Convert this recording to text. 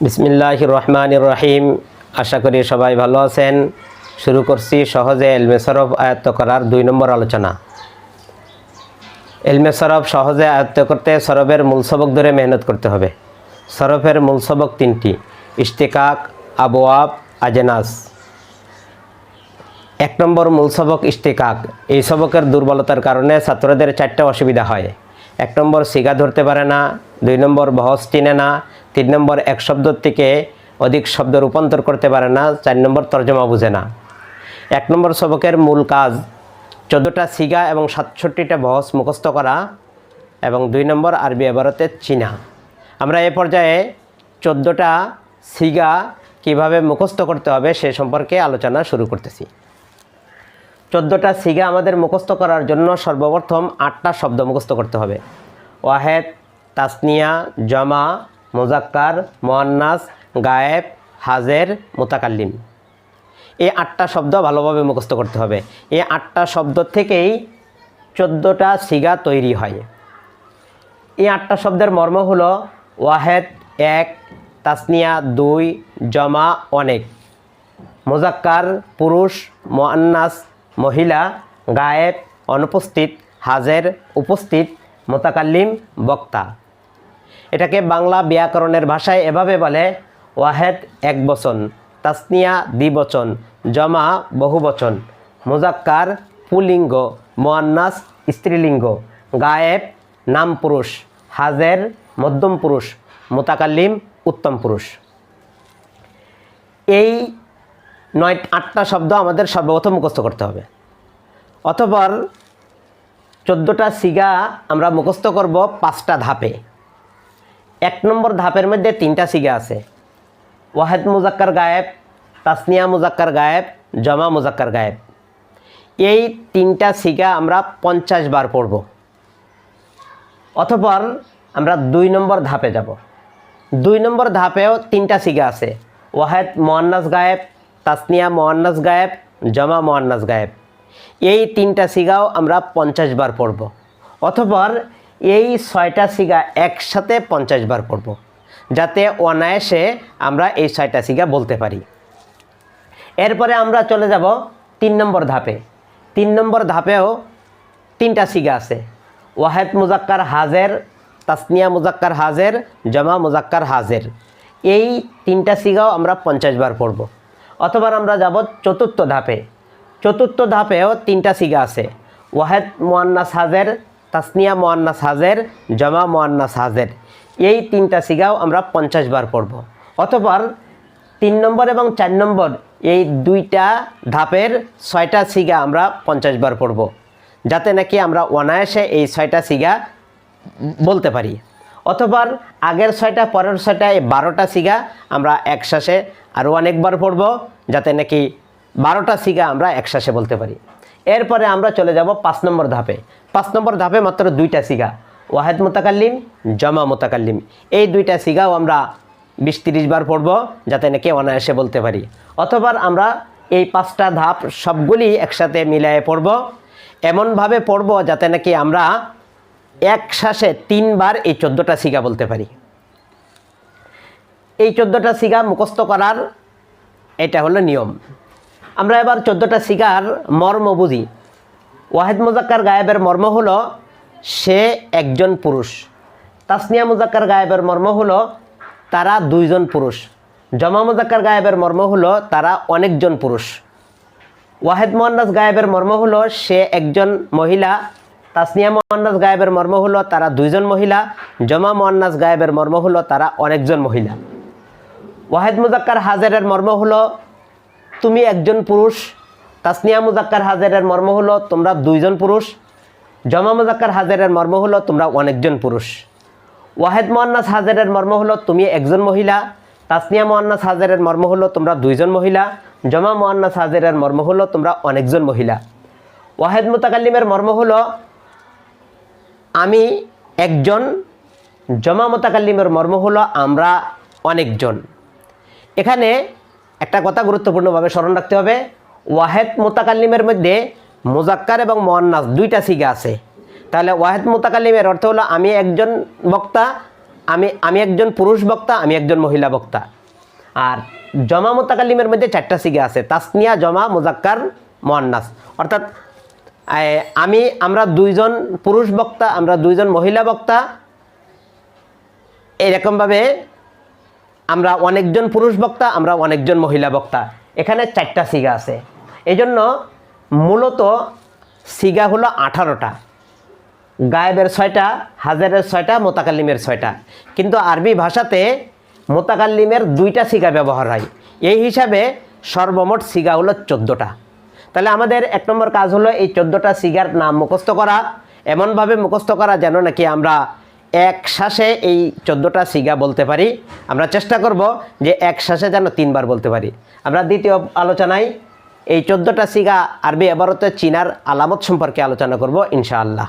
বিসমিল্লাহির রহমানির রহিম। আশা করি সবাই ভালো আছেন। শুরু করছি সহজে ইলমে সরফ আয়ত্ত করার 2 নম্বর আলোচনা। ইলমে সরফ সহজে আয়ত্ত করতে সরফের মূল সবক ধরে মেহনত করতে হবে। সরফের মূল সবক 3টি: ইশতিকাক, আবওয়াব, আজনাস। 1 নম্বর মূল সবক ইশতিকাক। এই সবকের দুর্বলতার কারণে ছাত্রদের 4টা অসুবিধা হয়। 1 নম্বর সিগা ধরতে পারে না, 2 নম্বর বহস চিনে না, 3 নম্বর এক শব্দ থেকে অধিক শব্দ রূপান্তর করতে পারে না, 4 নম্বর তর্জমা বুঝে না। 1 নম্বর সবকের মূল কাজ 14টা সিগা এবং 67টা বহস মুখস্থ করা এবং 2 নম্বর আরবি ইবারতে চিনা। আমরা এ পর্যায়ে 14টা সিগা কিভাবে মুখস্থ করতে হবে সে সম্পর্কে আলোচনা শুরু করতেছি। 14টা সিগা আমাদের মুখস্থ করার জন্য সর্বপ্রথম 8টা শব্দ মুখস্থ করতে হবে: ওয়াহেদ, তাসনিয়া, জমা, মুজাক্কার, মুয়ান্নাস, গায়েব, হাজের, মুতাকাল্লিম। এই 8টা শব্দ ভালোভাবে মুখস্থ করতে হবে। এই 8টা শব্দ থেকেই 14টা সিগা তৈরি হয়। এই 8টা শব্দের মর্ম হলো: ওয়াহেদ 1, তাসনিয়া 2, জমা অনেক, মুজাক্কার পুরুষ, মুয়ান্নাস মহিলা, গায়েব অনুপস্থিত, হাজের উপস্থিত, মুতাকাল্লিম বক্তা। এটাকে বাংলা ব্যাকরণের ভাষায় এভাবে বলে: ওয়াহেদ একবচন, তাসনিয়া দ্বিবচন, জমা বহুবচন, মুজাক্কার পুল্লিঙ্গ, মুয়ান্নাস স্ত্রীলিঙ্গ, গায়েব নাম পুরুষ, হাজের মধ্যম পুরুষ, মুতাকাল্লিম উত্তম পুরুষ। এই 8টা শব্দ আমাদের সর্বপ্রথম মুখস্থ করতে হবে। অতঃপর 14টা সিগা আমরা মুখস্থ করব 5টা ধাপে। 1 নম্বর ধাপের মধ্যে 3টা সিগা আছে: ওয়াহেদ মুজাক্কার গায়েব, তাসনিয়া মুজাক্কার গায়েব, জমা মুজাক্কার গায়েব। এই 3টা সিগা আমরা 50 বার পড়ব। অতঃপর আমরা 2 নম্বর ধাপে যাব। 2 নম্বর ধাপেও 3টা সিগা আছে: ওয়াহেদ মুয়ান্নাস গায়েব, তাসনিয়া মুয়ান্নাস গায়েব, জমা মুয়ান্নাস গায়েব। এই 3টা সিগাও আমরা 50 বার পড়ব। অতঃপর এই 6টা সিগা একসাথে 50 বার পড়ব, যাতে অনায়াসে আমরা এই 6টা সিগা বলতে পারি। এরপরে আমরা চলে যাব 3 নম্বর ধাপে। 3 নম্বর ধাপেও 3টা সিগা আছে: ওয়াহেদ মুজাক্কার হাজের, তাসনিয়া মুজাক্কার হাজের, জমা মুজাক্কার হাজের। এই 3টা সিগাও আমরা 50 বার পড়ব। অথবা আমরা যাব 4র্থ ধাপে। 4র্থ ধাপেও 3টা সিগা আছে: ওয়াহেদ মুয়ান্নাস হাজের, তাসনিয়া মুয়ান্নাস হাজের, জমা মুয়ান্নাস হাজের। এই 3টা সিগাও আমরা 50 বার পড়ব। অতঃপর 3 নম্বর এবং 4 নম্বর এই 2টা ধাপের 6টা সিগা আমরা 50 বার পড়ব, যাতে নাকি আমরা অনায়াসে এই 6টা সিগা বলতে পারি। অতঃপর আগের 6টা পরের 6টা এই 12টা সিগা আমরা একশ্বাসে আরও অনেকবার পড়ব, যাতে নাকি 12টা সিগা আমরা একশ্বাসে বলতে পারি। এরপরে আমরা চলে যাব 5 নম্বর ধাপে। 5 নম্বর ধাপে মাত্র 2টা সিগা: ওয়াহেদ মুতাকাল্লিম, জমা মুতাকাল্লিম। এই 2টা সিগাও আমরা 20-30 বার পড়ব, যাতে নাকি অনায়াসে বলতে পারি। অতঃপর আমরা এই 5টা ধাপ সবগুলি একসাথে মিলিয়ে পড়ব, এমনভাবে পড়ব যাতে নাকি আমরা একশ্বাসে 3 বার এই 14টা সিগা বলতে পারি। এই 14টা সিগা মুখস্থ করার এটা হলো নিয়ম। আমরা এবার 14টা সিগার মর্ম বুঝি। ওয়াহেদ মুজাক্কার গায়েবের মর্ম হলো সে একজন পুরুষ। তাসনিয়া মুজাক্কার গায়েবের মর্ম হলো তারা 2 জন পুরুষ। জমা মুজাক্কার গায়েবের মর্ম হলো তারা অনেকজন পুরুষ। ওয়াহেদ মুয়ান্নাস গায়েবের মর্ম হলো সে একজন মহিলা। তাসনিয়া মুয়ান্নাস গায়েবের মর্ম হলো তারা 2 জন মহিলা। জমা মুয়ান্নাস গায়েবের মর্ম হলো তারা অনেকজন মহিলা। ওয়াহেদ মুজাক্কার হাজেরের মর্ম হলো তুমি একজন পুরুষ। তাসনিয়া মুজাক্কার হাজেরের মর্ম হলো তোমরা 2 জন পুরুষ। জমা মুজাক্কার হাজেরের মর্ম হলো তোমরা অনেকজন পুরুষ। ওয়াহেদ মুয়ান্নাস হাজেরের মর্ম হলো তুমি একজন মহিলা। তাসনিয়া মুয়ান্নাস হাজেরের মর্ম হলো তোমরা 2 জন মহিলা। জমা মুয়ান্নাস হাজেরের মর্ম হলো তোমরা অনেকজন মহিলা। ওয়াহেদ মুতাকাল্লিমের মর্ম হলো আমি একজন। জমা মুতাকাল্লিমের মর্ম হলো আমরা অনেকজন। এখানে একটা কথা গুরুত্বপূর্ণভাবে স্মরণ রাখতে হবে: ওয়াহেদ মুতাকাল্লিমের মধ্যে মুজাক্কার এবং মুয়ান্নাস 2টা সিগা আছে। তাহলে ওয়াহেদ মুতাকাল্লিমের অর্থ হলো আমি একজন বক্তা, আমি একজন পুরুষ বক্তা, আমি একজন মহিলা বক্তা। আর জমা মুতাকাল্লিমের মধ্যে 4টা সিগা আছে, তাসনিয়া, জমা, মুজাক্কার, মুআন্নাস। অর্থাৎ আমরা 2জন পুরুষ বক্তা, আমরা 2জন মহিলা বক্তা, এরকমভাবে আমরা অনেকজন পুরুষ বক্তা, আমরা অনেকজন মহিলা বক্তা। এখানে 4টা সিগা আছে। এই জন্য মূলত সিগা হলো 18টা, গায়েবের 6টা, হাজারের 6টা, মোতাকাল্লিমের 6টা। কিন্তু আরবি ভাষাতে মোতাকাল্লিমের 2টা সিগা ব্যবহার হয়। এই হিসাবে সর্বমোট সিগা হলো 14টা। তাহলে আমাদের 1 নম্বর কাজ হলো এই 14টা সিগার নাম মুখস্থ করা, এমনভাবে মুখস্থ করা যেন নাকি আমরা এক শ্বাসে এই 14টা সিগা বলতে পারি। আমরা চেষ্টা করব যে এক শ্বাসে যেন 3 বার বলতে পারি। আমরা দ্বিতীয় আলোচনায় এই 14টা সিগা আরবি ইবারতে চিনার আলামত সম্পর্কে আলোচনা করব ইনশাআল্লাহ।